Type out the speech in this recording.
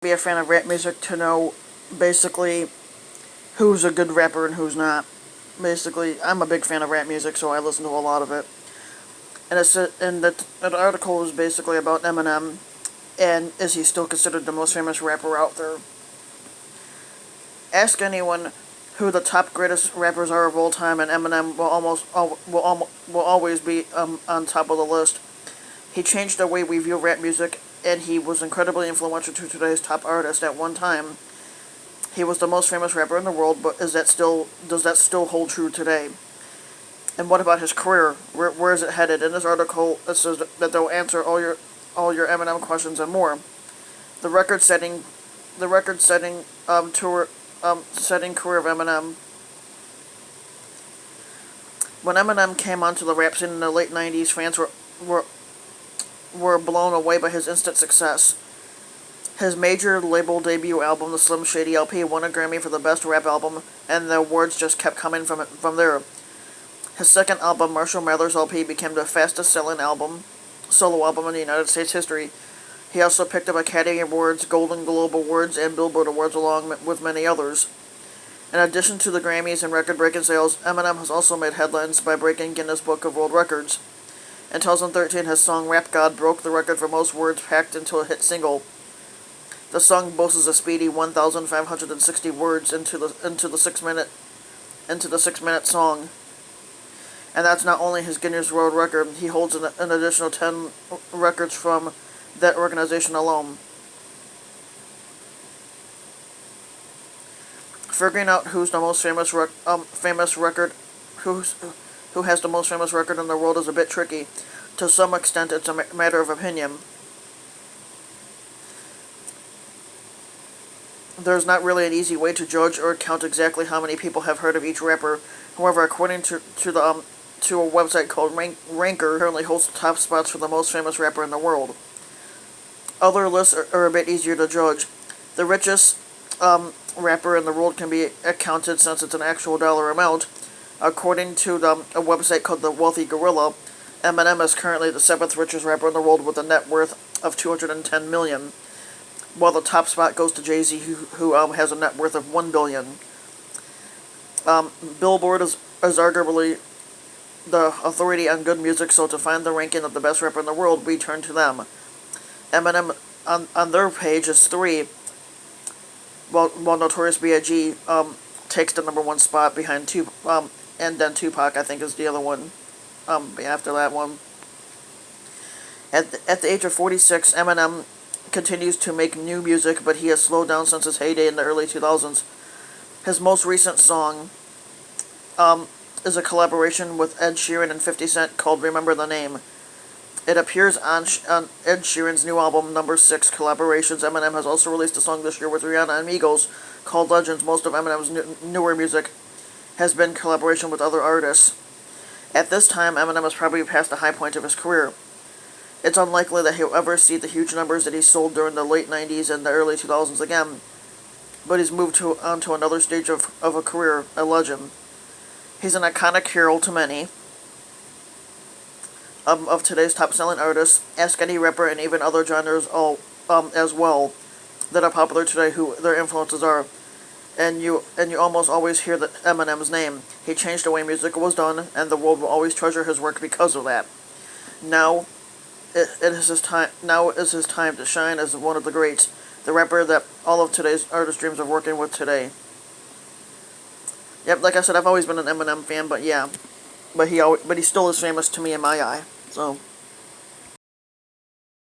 Be a fan of rap music to know basically who's a good rapper and who's not. Basically, I'm a big fan of rap music, so I listen to a lot of it. And that article is basically about Eminem, and is he still considered the most famous rapper out there? Ask anyone who the top greatest rappers are of all time, and Eminem will always be on top of the list. He changed the way we view rap music, and he was incredibly influential to today's top artists. At one time, he was the most famous rapper in the world, but does that still hold true today? And what about his career? Where is it headed? In this article, it says that they'll answer all your Eminem questions and more. The record-setting tour setting career of Eminem. When Eminem came onto the rap scene in the late '90s, fans were blown away by his instant success. His major label debut album, the Slim Shady LP, won a Grammy for the best rap album, and the awards just kept coming from there. His second album, Marshall Mathers LP, became the fastest-selling solo album in the United States history. He also picked up Academy Awards, Golden Globe Awards, and Billboard Awards, along with many others. In addition to the Grammys and record-breaking sales, Eminem has also made headlines by breaking Guinness Book of World Records. In 2013, his song Rap God broke the record for most words packed into a hit single. The song boasts a speedy 1,560 words into the 6-minute song. And that's not only his Guinness World Record, he holds an additional 10 records from that organization alone. Figuring out who's the most famous record, who has the most famous record in the world is a bit tricky. To some extent, it's a matter of opinion. There's not really an easy way to judge or count exactly how many people have heard of each rapper. However, according to a website called Ranker, currently holds the top spots for the most famous rapper in the world. Other lists are a bit easier to judge. The richest rapper in the world can be accounted since it's an actual dollar amount. According to a website called The Wealthy Gorilla, Eminem is currently the 7th richest rapper in the world with a net worth of $210 million, while the top spot goes to Jay-Z, who has a net worth of $1 billion. Billboard is arguably the authority on good music, so to find the ranking of the best rapper in the world, we turn to them. Eminem on their page is 3, while Notorious B.I.G. Takes the number 1 spot behind and then Tupac, I think, is the other one after that one. At the age of 46, Eminem continues to make new music, but he has slowed down since his heyday in the early 2000s. His most recent song is a collaboration with Ed Sheeran and 50 Cent called Remember the Name. It appears on Ed Sheeran's new album, Number 6 Collaborations. Eminem has also released a song this year with Rihanna and Migos called Legends. Most of Eminem's newer music has been collaboration with other artists. At this time, Eminem has probably passed the high point of his career. It's unlikely that he'll ever see the huge numbers that he sold during the late 90s and the early 2000s again, but he's moved on to another stage of a career, a legend. He's an iconic hero to many of today's top-selling artists. Ask any rapper and even other genres as well that are popular today who their influences are, and you almost always hear Eminem's name. He changed the way music was done, and the world will always treasure his work because of that. Now is his time to shine as one of the greats, the rapper that all of today's artists dreams of working with today. Yep, like I said, I've always been an Eminem fan, but yeah, but he still is famous to me in my eye. So.